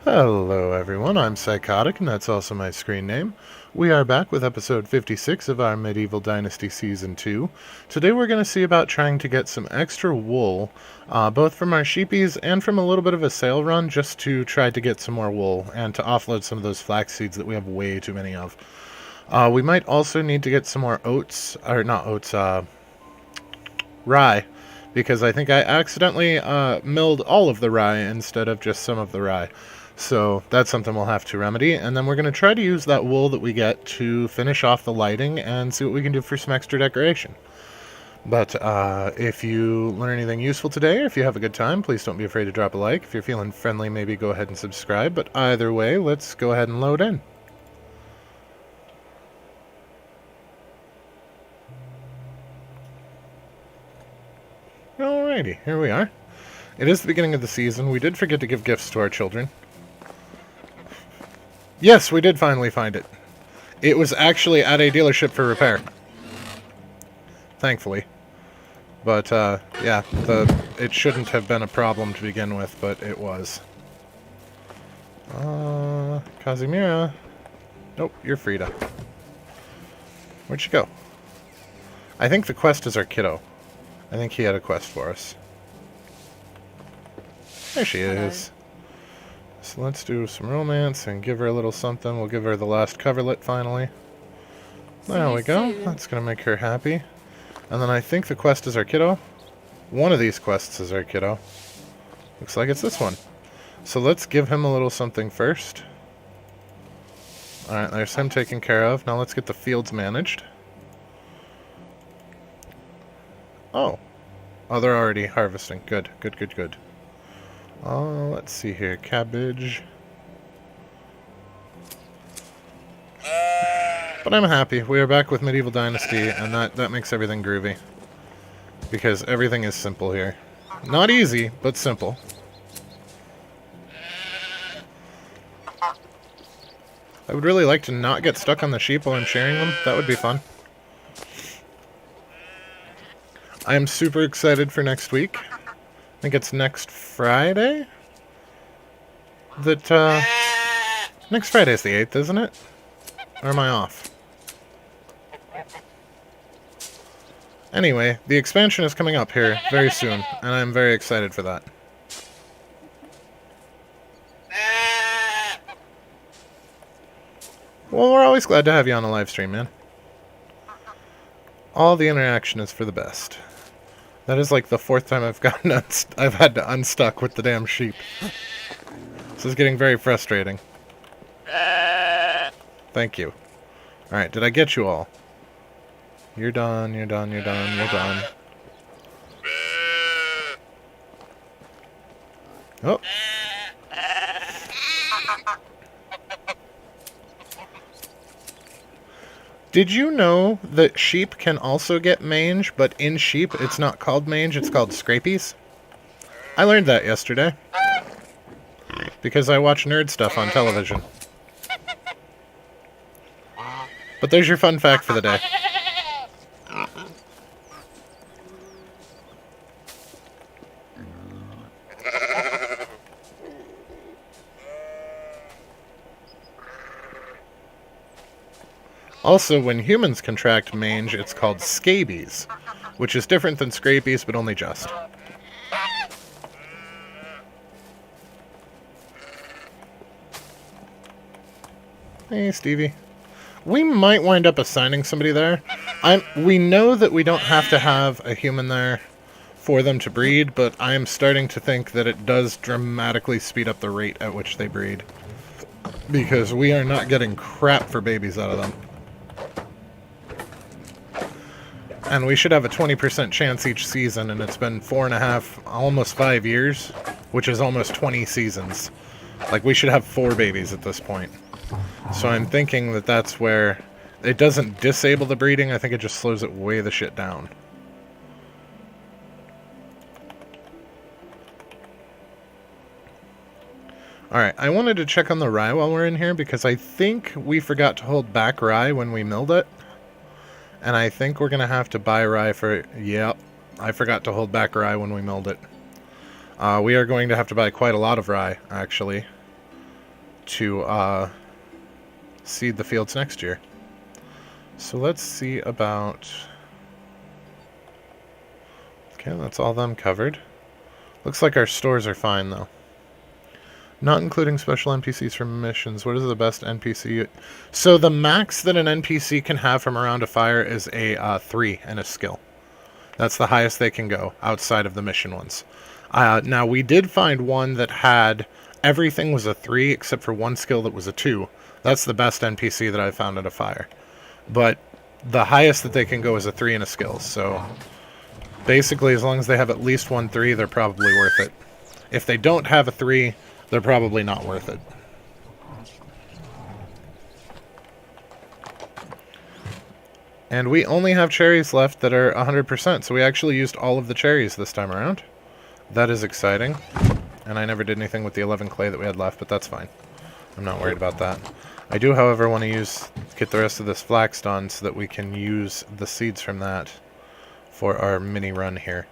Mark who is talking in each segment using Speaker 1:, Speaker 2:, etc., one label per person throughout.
Speaker 1: Hello everyone, I'm Psychotic, and that's also my screen name. We are back with episode 56 of our Medieval Dynasty Season 2. Today we're going to see about trying to get some extra wool, both from our sheepies and from a little bit of a sale run, just to try to get some more wool, and to offload some of those flax seeds that we have way too many of. We might also need to get some more oats, or not oats, rye, because I think I accidentally milled all of the rye instead of just some of the rye. So that's something we'll have to remedy, and then we're going to try to use that wool that we get to finish off the lighting and see what we can do for some extra decoration. But if you learn anything useful today, or if you have a good time, please don't be afraid to drop a like. If you're feeling friendly, maybe go ahead and subscribe, but either way, let's go ahead and load in. Alrighty, here we are. It is the beginning of the season. We did forget to give gifts to our children. Yes, we did finally find it. It was actually at a dealership for repair. Thankfully. But, yeah, it shouldn't have been a problem to begin with, but it was. Kazimira. Nope, you're Frida. Where'd you go? I think the quest is our kiddo. I think he had a quest for us. There she is. So let's do some romance and give her a little something. We'll give her the last coverlet finally. There we go. That's going to make her happy. And then I think the quest is our kiddo. One of these quests is our kiddo. Looks like it's this one. So let's give him a little something first. Alright, there's him taken care of. Now let's get the fields managed. Oh. Oh, they're already harvesting. Good, good, good, good. Let's see here. Cabbage. But I'm happy. We are back with Medieval Dynasty, and that makes everything groovy. Because everything is simple here. Not easy, but simple. I would really like to not get stuck on the sheep while I'm shearing them. That would be fun. I am super excited for next week. I think it's next Friday? Next Friday is the 8th, isn't it? Or am I off? Anyway, the expansion is coming up here very soon, and I'm very excited for that. Well, we're always glad to have you on the live stream, man. All the interaction is for the best. That is like the 4th time I've had to unstuck with the damn sheep. This is getting very frustrating. Thank you. Alright, did I get you all? You're done, you're done, you're done, you're done. Oh. Did you know that sheep can also get mange, but in sheep it's not called mange, it's called scrapies? I learned that yesterday. Because I watch nerd stuff on television. But there's your fun fact for the day. Also, when humans contract mange, it's called scabies, which is different than scrapies, but only just. Hey, Stevie. We might wind up assigning somebody there. We know that we don't have to have a human there for them to breed, but I am starting to think that it does dramatically speed up the rate at which they breed. Because we are not getting crap for babies out of them. And we should have a 20% chance each season, and it's been 4.5, almost 5 years, which is almost 20 seasons. Like, we should have 4 babies at this point. So I'm thinking that that's where it doesn't disable the breeding, I think it just slows it way the shit down. Alright, I wanted to check on the rye while we're in here, because I think we forgot to hold back rye when we milled it. And I think we're going to have to buy rye for... Yep, I forgot to hold back rye when we milled it. We are going to have to buy quite a lot of rye, actually. to seed the fields next year. So let's see about... Okay, that's all them covered. Looks like our stores are fine, though. Not including special NPCs from missions. What is the best NPC? So the max that an NPC can have from around a fire is a 3 and a skill. That's the highest they can go outside of the mission ones. Now, we did find one that had... Everything was a 3 except for one skill that was a 2. That's the best NPC that I found at a fire. But the highest that they can go is a 3 and a skill. So basically, as long as they have at least one 3, they're probably worth it. If they don't have a 3, they're probably not worth it. And we only have cherries left that are 100%, so we actually used all of the cherries this time around. That is exciting. And I never did anything with the 11 clay that we had left, but that's fine. I'm not worried about that. I do, however, want to get the rest of this flax done so that we can use the seeds from that for our mini run here.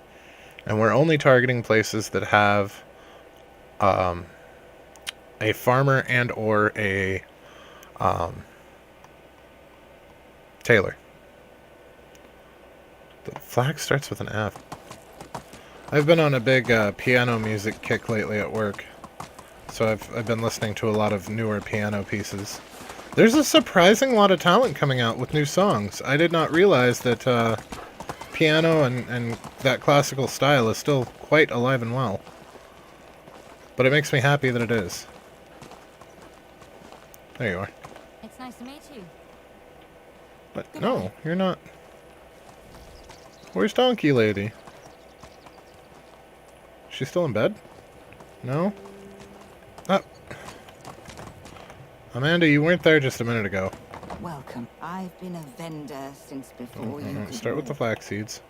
Speaker 1: And we're only targeting places that have a farmer and or a tailor. The flag starts with an F. I've been on a big piano music kick lately at work, so I've been listening to a lot of newer piano pieces. There's a surprising lot of talent coming out with new songs. I did not realize that piano and that classical style is still quite alive and well. But it makes me happy that it is. There you are.
Speaker 2: It's nice to meet you.
Speaker 1: But no, you're not. Where's Donkey Lady? She's still in bed? No? Oh. Amanda, you weren't there just a minute ago.
Speaker 3: Welcome. I've been a vendor since before you could
Speaker 1: Start with the
Speaker 3: walk.
Speaker 1: flax seeds.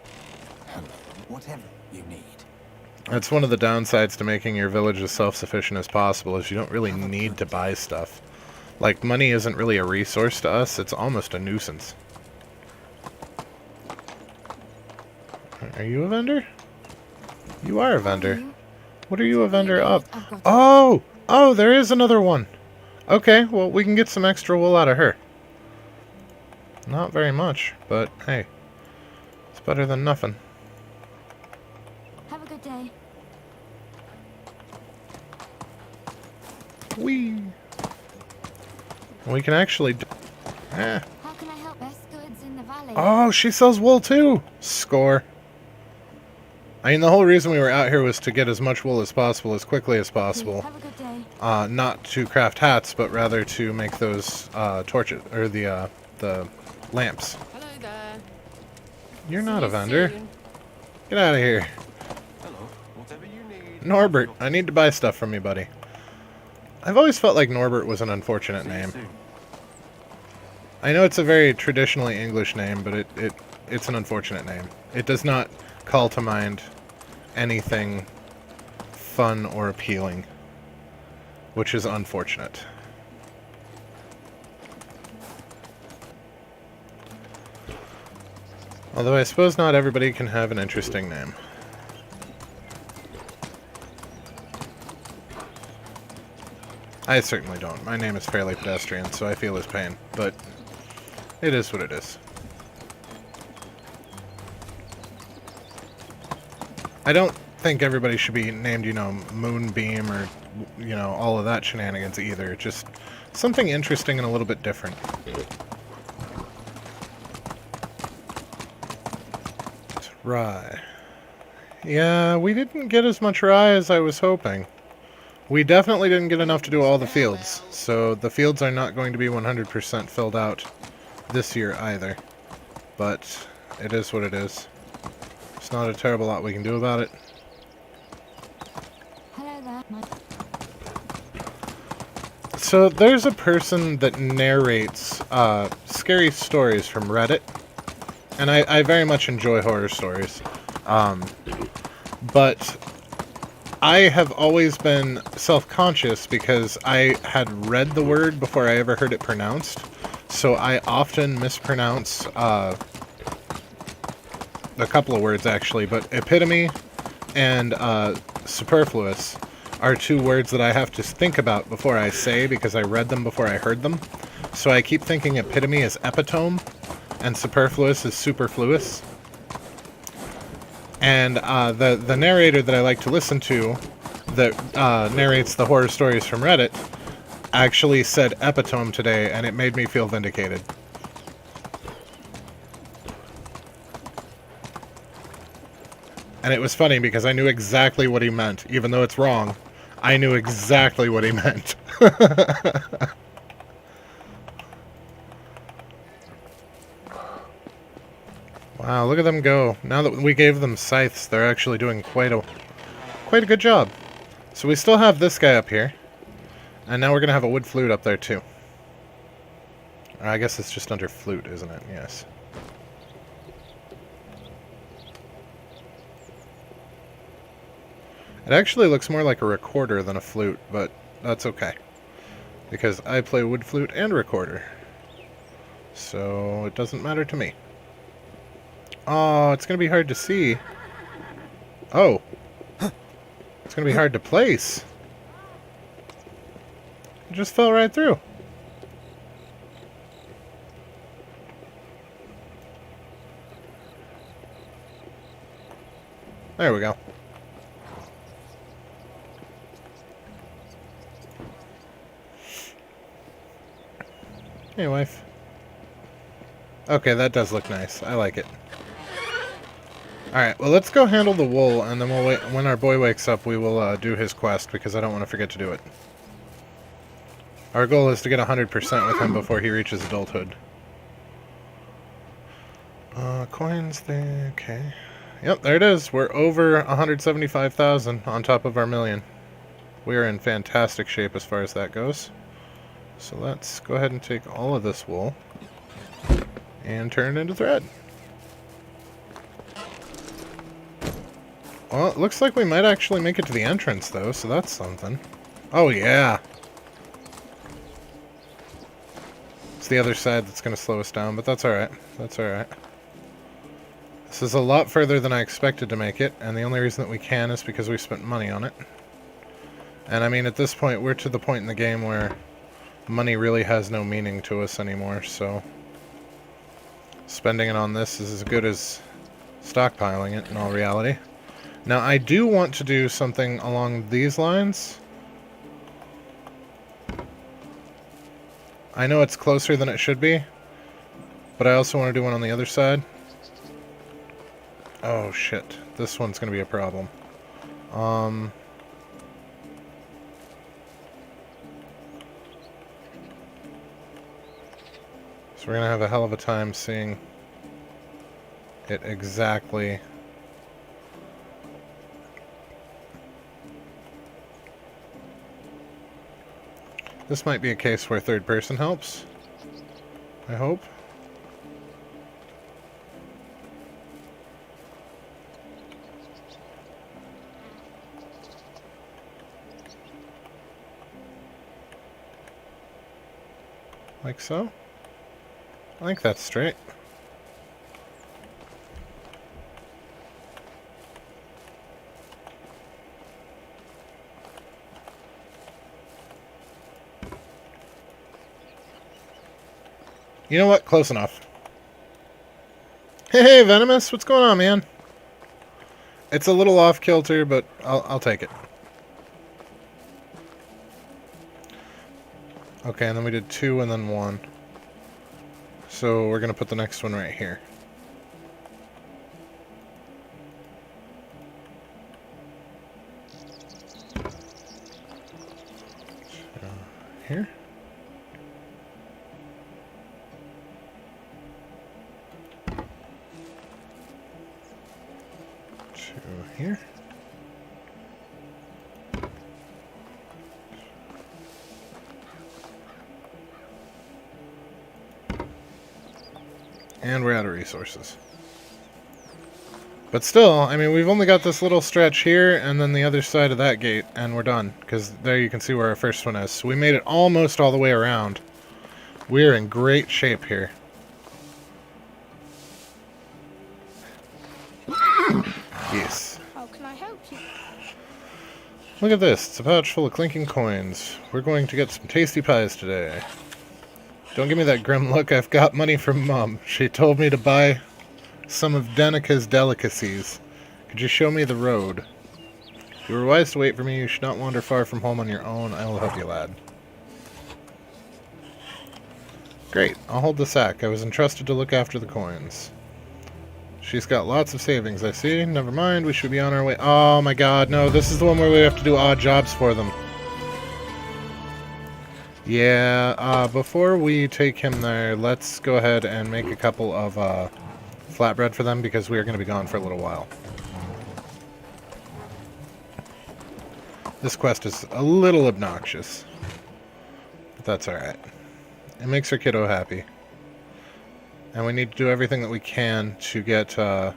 Speaker 4: Hello, whatever you need.
Speaker 1: That's one of the downsides to making your village as self-sufficient as possible, is you don't really need to buy stuff. Like, money isn't really a resource to us, it's almost a nuisance. Are you a vendor? You are a vendor. What are you a vendor of? Oh! Oh, there is another one! Okay, well, we can get some extra wool out of her. Not very much, but hey. It's better than nothing.
Speaker 2: Have a good day.
Speaker 1: Whee! We can actually...
Speaker 2: How can I help? Best goods in the valley.
Speaker 1: Oh, she sells wool too! Score. I mean, the whole reason we were out here was to get as much wool as possible, as quickly as possible.
Speaker 2: Have a good day.
Speaker 1: Not to craft hats, but rather to make those torches, or the lamps.
Speaker 5: Hello there.
Speaker 1: You're
Speaker 5: See
Speaker 1: not a
Speaker 5: you
Speaker 1: vendor.
Speaker 5: soon.
Speaker 1: Get out of here.
Speaker 4: Hello, whatever you need.
Speaker 1: Norbert, I need to buy stuff from you, buddy. I've always felt like Norbert was an unfortunate
Speaker 4: See you
Speaker 1: name.
Speaker 4: soon.
Speaker 1: I know it's a very traditionally English name, but it's an unfortunate name. It does not call to mind anything fun or appealing, which is unfortunate. Although I suppose not everybody can have an interesting name. I certainly don't. My name is fairly pedestrian, so I feel his pain, but it is what it is. I don't think everybody should be named, you know, Moonbeam or, you know, all of that shenanigans either. Just something interesting and a little bit different. Rye. Yeah, we didn't get as much rye as I was hoping. We definitely didn't get enough to do all the fields, so the fields are not going to be 100% filled out this year either. But it is what it is. It's not a terrible lot we can do about it.
Speaker 2: Hello there.
Speaker 1: So there's a person that narrates scary stories from Reddit, and I very much enjoy horror stories. But I have always been self-conscious because I had read the word before I ever heard it pronounced, so I often mispronounce a couple of words actually, but epitome and superfluous are two words that I have to think about before I say because I read them before I heard them. So I keep thinking epitome is epitome and superfluous is superfluous. And the narrator that I like to listen to that narrates the horror stories from Reddit actually said epitome today, and it made me feel vindicated. And it was funny because I knew exactly what he meant. Even though it's wrong, I knew exactly what he meant. Wow, look at them go. Now that we gave them scythes, they're actually doing quite a good job. So we still have this guy up here. And now we're going to have a wood flute up there too. I guess it's just under flute, isn't it? Yes. It actually looks more like a recorder than a flute, but that's okay. Because I play wood flute and recorder. So it doesn't matter to me. Oh, it's going to be hard to see. Oh. It's going to be hard to place. It just fell right through. There we go. Hey, wife. Okay, that does look nice. I like it. Alright, well, let's go handle the wool, and then we'll wait. When our boy wakes up, we will do his quest, because I don't want to forget to do it. Our goal is to get 100% with him before he reaches adulthood. Coins there, okay. Yep, there it is. We're over 175,000 on top of our million. We are in fantastic shape as far as that goes. So let's go ahead and take all of this wool and turn it into thread. Well, it looks like we might actually make it to the entrance, though, so that's something. Oh, yeah. It's the other side that's going to slow us down, but that's alright. That's alright. This is a lot further than I expected to make it, and the only reason that we can is because we spent money on it. And I mean, at this point, we're to the point in the game where money really has no meaning to us anymore, so spending it on this is as good as stockpiling it in all reality. Now, I do want to do something along these lines. I know it's closer than it should be, but I also want to do one on the other side. Oh, shit. This one's going to be a problem. So we're going to have a hell of a time seeing it exactly. This might be a case where third person helps. I hope. Like so. I think that's straight. You know what? Close enough. Hey, Venomous! What's going on, man? It's a little off kilter, but I'll take it. Okay, and then we did 2 and then 1. So we're going to put the next one right here. So, here. Here. And we're out of resources. But still, I mean, we've only got this little stretch here and then the other side of that gate, and we're done. Because there you can see where our first one is. So we made it almost all the way around. We're in great shape here. Yes.
Speaker 2: How can I help you?
Speaker 1: Look at this. It's a pouch full of clinking coins. We're going to get some tasty pies today. Don't give me that grim look. I've got money from Mom. She told me to buy some of Danica's delicacies. Could you show me the road? You were wise to wait for me. You should not wander far from home on your own. I will help you, lad. Great. I'll hold the sack. I was entrusted to look after the coins. She's got lots of savings, I see. Never mind. We should be on our way. Oh my god, no. This is the one where we have to do odd jobs for them. Yeah, before we take him there, let's go ahead and make a couple of flatbread for them because we are going to be gone for a little while. This quest is a little obnoxious, but that's alright. It makes our kiddo happy. And we need to do everything that we can to get him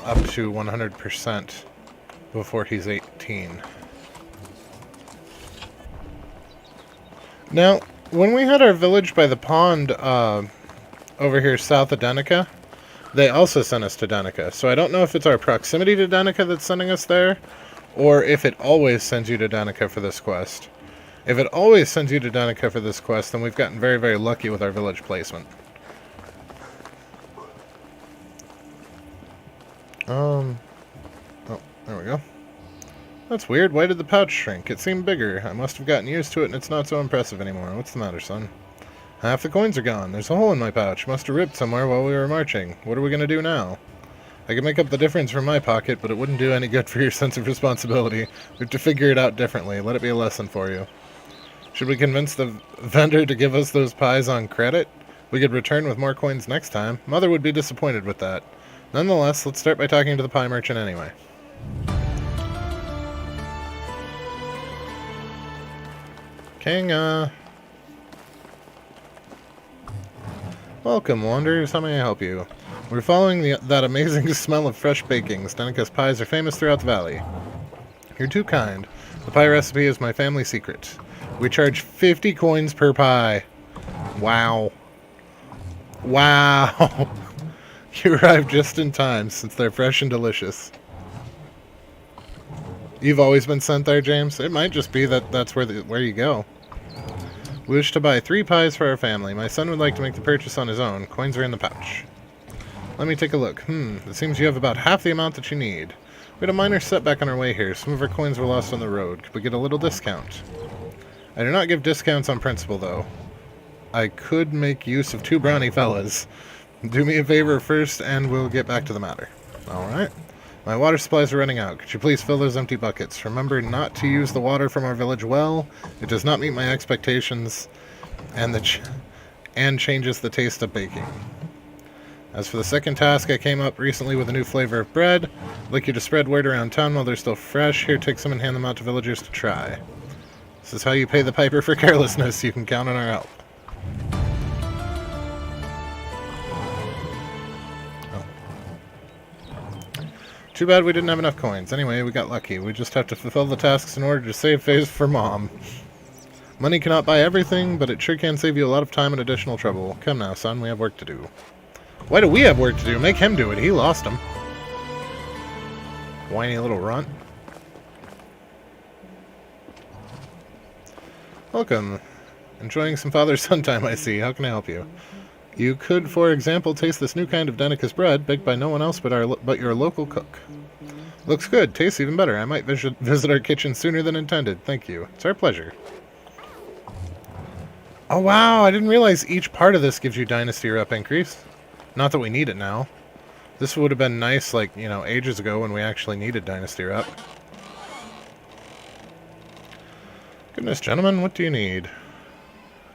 Speaker 1: up to 100% before he's 18. Now, when we had our village by the pond over here south of Danica, they also sent us to Danica. So I don't know if it's our proximity to Danica that's sending us there, or if it always sends you to Danica for this quest. If it always sends you to Danica for this quest, then we've gotten very, very lucky with our village placement. Oh, there we go. That's weird. Why did the pouch shrink? It seemed bigger. I must have gotten used to it and it's not so impressive anymore. What's the matter, son? Half the coins are gone. There's a hole in my pouch. Must have ripped somewhere while we were marching. What are we going to do now? I can make up the difference from my pocket, but it wouldn't do any good for your sense of responsibility. We have to figure it out differently. Let it be a lesson for you. Should we convince the vendor to give us those pies on credit? We could return with more coins next time. Mother would be disappointed with that. Nonetheless, let's start by talking to the pie merchant anyway. King, Welcome, wanderers. How may I help you? We're following that amazing smell of fresh bakings. Danica's pies are famous throughout the valley. You're too kind. The pie recipe is my family secret. We charge 50 coins per pie. Wow. Wow. You arrived just in time, since they're fresh and delicious. You've always been sent there, James? It might just be that that's where you go. We wish to buy 3 pies for our family. My son would like to make the purchase on his own. Coins are in the pouch. Let me take a look. It seems you have about half the amount that you need. We had a minor setback on our way here. Some of our coins were lost on the road. Could we get a little discount? I do not give discounts on principle, though. I could make use of 2 brawny fellas. Do me a favor first, and we'll get back to the matter. Alright. My water supplies are running out. Could you please fill those empty buckets? Remember not to use the water from our village well. It does not meet my expectations, and changes the taste of baking. As for the second task, I came up recently with a new flavor of bread. I'd like you to spread word around town while they're still fresh. Here, take some and hand them out to villagers to try. This is how you pay the piper for carelessness. You can count on our help. Too bad we didn't have enough coins. Anyway, we got lucky. We just have to fulfill the tasks in order to save face for Mom. Money cannot buy everything, but it sure can save you a lot of time and additional trouble. Come now, son, we have work to do. Why do we have work to do? Make him do it. He lost him. Whiny little runt. Welcome. Enjoying some father-son time, I see. How can I help you? You could, for example, taste this new kind of Danica's bread, baked by no one else but your local cook. Looks good. Tastes even better. I might visit our kitchen sooner than intended. Thank you. It's our pleasure. Oh, wow. I didn't realize each part of this gives you Dynasty rep increase. Not that we need it now. This would have been nice, like, you know, ages ago when we actually needed Dynasty rep. Goodness, gentlemen, what do you need?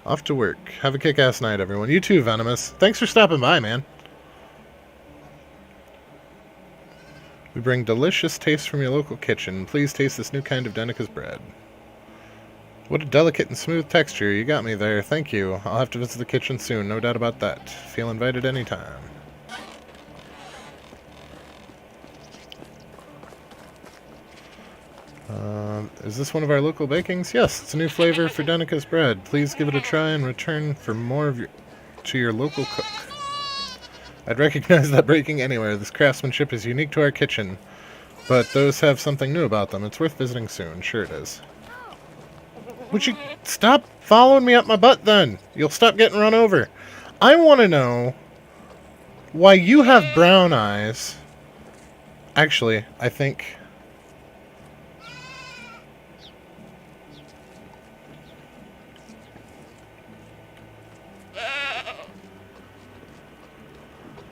Speaker 1: Off to work. Have a kick-ass night, everyone. You too, Venomous. Thanks for stopping by, man. We bring delicious taste from your local kitchen. Please taste this new kind of Danica's bread. What a delicate and smooth texture. You got me there. Thank you. I'll have to visit the kitchen soon. No doubt about that. Feel invited anytime. Is this one of our local bakings? Yes, it's a new flavor for Danica's bread. Please give it a try and return for more to your local cook. I'd recognize that baking anywhere. This craftsmanship is unique to our kitchen. But those have something new about them. It's worth visiting soon. Sure it is. Would you stop following me up my butt then? You'll stop getting run over. I want to know why you have brown eyes. Actually, I think...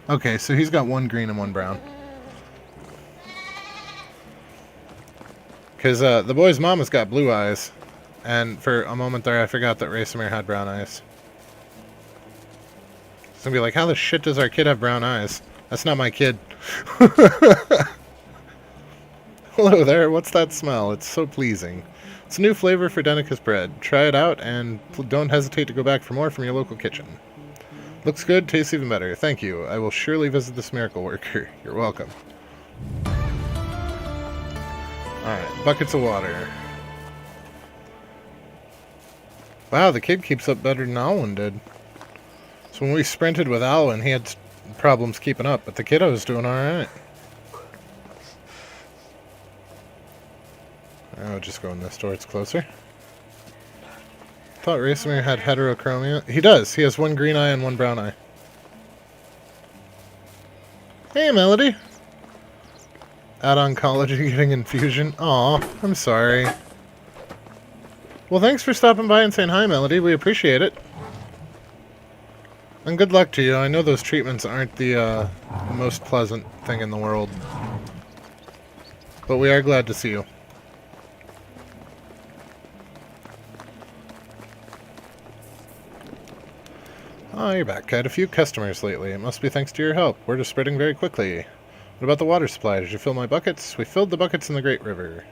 Speaker 1: Okay, so he's got one green and one brown. Because the boy's mom has got blue eyes. And for a moment there, I forgot that Racemir had brown eyes. It's gonna be like, how the shit does our kid have brown eyes? That's not my kid. Hello there, what's that smell? It's so pleasing. It's a new flavor for Denica's bread. Try it out, and don't hesitate to go back for more from your local kitchen. Looks good, tastes even better. Thank you. I will surely visit this miracle worker. You're welcome. Alright, buckets of water. Wow, the kid keeps up better than Alwyn did. So when we sprinted with Alwyn, he had problems keeping up, but the kiddo was doing alright. I'll just go in this door, it's closer. Thought Racemir had heterochromia. He does. He has one green eye and one brown eye. Hey, Melody. At oncology getting infusion. Aw, I'm sorry. Well, thanks for stopping by and saying hi, Melody. We appreciate it. And good luck to you. I know those treatments aren't the most pleasant thing in the world. But we are glad to see you. Oh, you're back. I had a few customers lately. It must be thanks to your help. Word is spreading very quickly. What about the water supply? Did you fill my buckets? We filled the buckets in the Great River.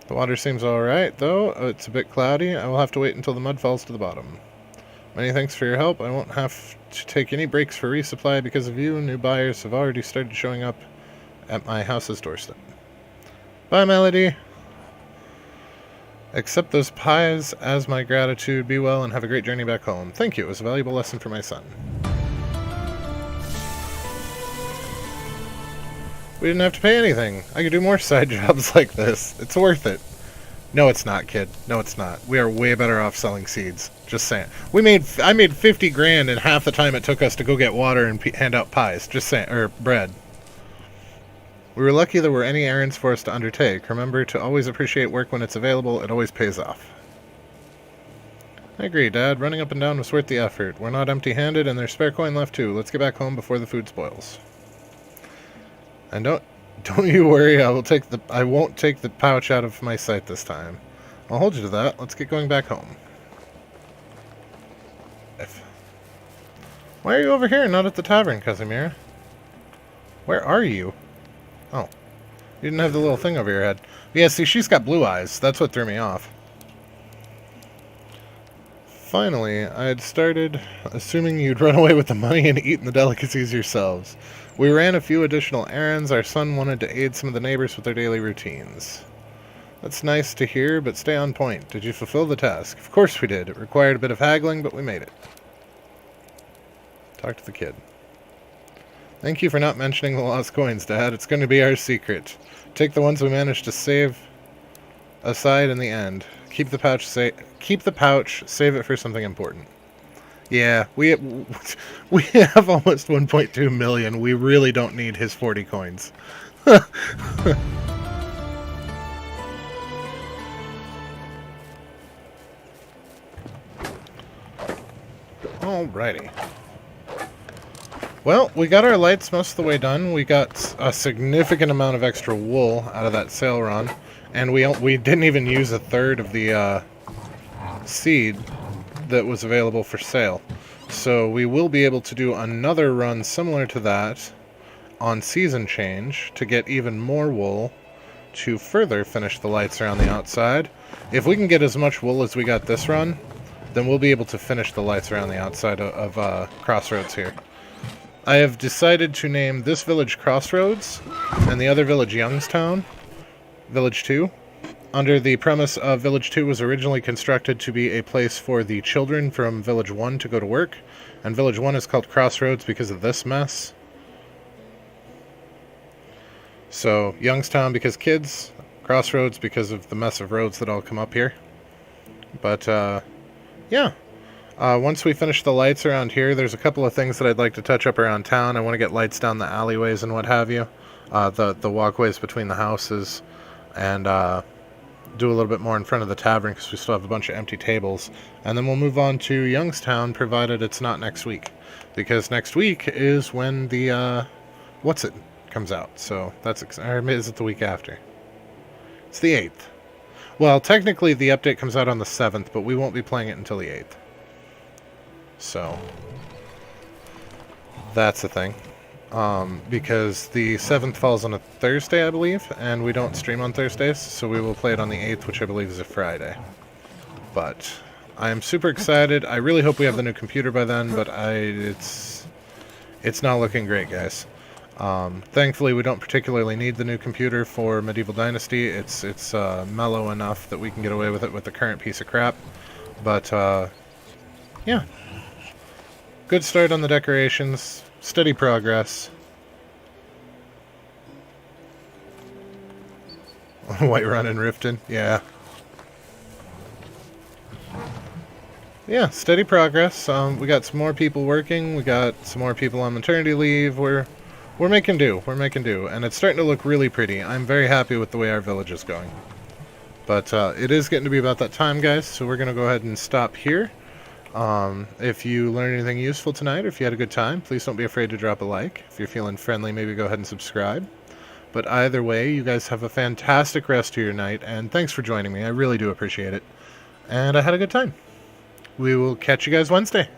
Speaker 1: The water seems alright, though. It's a bit cloudy. I will have to wait until the mud falls to the bottom. Many thanks for your help. I won't have to take any breaks for resupply because of you. New buyers have already started showing up at my house's doorstep. Bye, Melody. Accept those pies as my gratitude. Be well and have a great journey back home. Thank you. It was a valuable lesson for my son. We didn't have to pay anything. I could do more side jobs like this. It's worth it. No, it's not, kid. No, it's not. We are way better off selling seeds. Just saying. I made 50 grand in half the time it took us to go get water and hand out pies. Just saying. Or bread. We were lucky there were any errands for us to undertake. Remember to always appreciate work when it's available. It always pays off. I agree, Dad. Running up and down was worth the effort. We're not empty-handed, and there's spare coin left, too. Let's get back home before the food spoils. And don't you worry. I won't take the pouch out of my sight this time. I'll hold you to that. Let's get going back home. Why are you over here, not at the tavern, Casimir? Where are you? Oh. You didn't have the little thing over your head. Yeah, see, she's got blue eyes. That's what threw me off. Finally, I had started assuming you'd run away with the money and eaten the delicacies yourselves. We ran a few additional errands. Our son wanted to aid some of the neighbors with their daily routines. That's nice to hear, but stay on point. Did you fulfill the task? Of course we did. It required a bit of haggling, but we made it. Talk to the kid. Thank you for not mentioning the lost coins, Dad. It's going to be our secret. Take the ones we managed to save aside in the end. Keep the pouch, save it for something important. Yeah, we have almost 1.2 million. We really don't need his 40 coins. Alrighty. Well, we got our lights most of the way done. We got a significant amount of extra wool out of that sale run. And we didn't even use a third of the seed that was available for sale. So we will be able to do another run similar to that on season change to get even more wool to further finish the lights around the outside. If we can get as much wool as we got this run, then we'll be able to finish the lights around the outside of Crossroads here. I have decided to name this village Crossroads and the other village Youngstown, Village 2, under the premise of Village 2 was originally constructed to be a place for the children from Village 1 to go to work, and Village 1 is called Crossroads because of this mess. So, Youngstown because kids, Crossroads because of the mess of roads that all come up here. But, yeah. Once we finish the lights around here, there's a couple of things that I'd like to touch up around town. I want to get lights down the alleyways and what have you. The walkways between the houses. And, do a little bit more in front of the tavern because we still have a bunch of empty tables. And then we'll move on to Youngstown, provided it's not next week. Because next week is when the, What's It comes out. So, that's... Or is it the week after? It's the 8th. Well, technically the update comes out on the 7th, but we won't be playing it until the 8th. So, that's the thing. Because the 7th falls on a Thursday, I believe, and we don't stream on Thursdays, so we will play it on the 8th, which I believe is a Friday. But I am super excited. I really hope we have the new computer by then, but it's not looking great, guys. Thankfully, we don't particularly need the new computer for Medieval Dynasty. It's mellow enough that we can get away with it with the current piece of crap. But, yeah. Good start on the decorations. Steady progress. Whiterun and Riften, yeah. Yeah, steady progress. We got some more people working. We got some more people on maternity leave. We're making do. We're making do. And it's starting to look really pretty. I'm very happy with the way our village is going. But it is getting to be about that time, guys, so we're going to go ahead and stop here. If you learned anything useful tonight, or if you had a good time, please don't be afraid to drop a like. If you're feeling friendly, maybe go ahead and subscribe. But either way, you guys have a fantastic rest of your night, and thanks for joining me. I really do appreciate it. And I had a good time. We will catch you guys Wednesday.